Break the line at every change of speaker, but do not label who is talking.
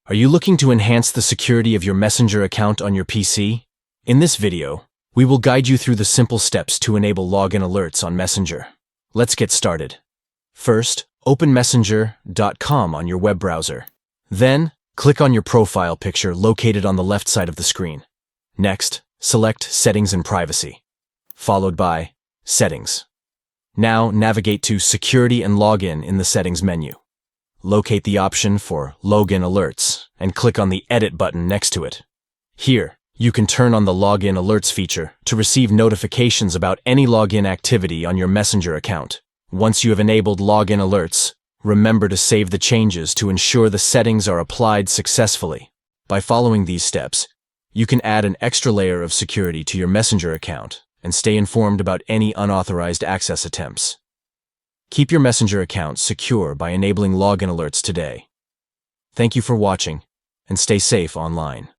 Are you looking to enhance the security of your Messenger account on your PC? In this video, we will guide you through the simple steps to enable login alerts on Messenger. Let's get started. First, open messenger.com on your web browser. Then, click on your profile picture located on the left side of the screen. Next, select Settings and Privacy, followed by Settings. Now, navigate to Security and Login in the Settings menu. Locate the option for Login Alerts and click on the Edit button next to it. Here, you can turn on the Login Alerts feature to receive notifications about any login activity on your Messenger account. Once you have enabled Login Alerts, remember to save the changes to ensure the settings are applied successfully. By following these steps, you can add an extra layer of security to your Messenger account and stay informed about any unauthorized access attempts. Keep your Messenger account secure by enabling login alerts today. Thank you for watching, and stay safe online.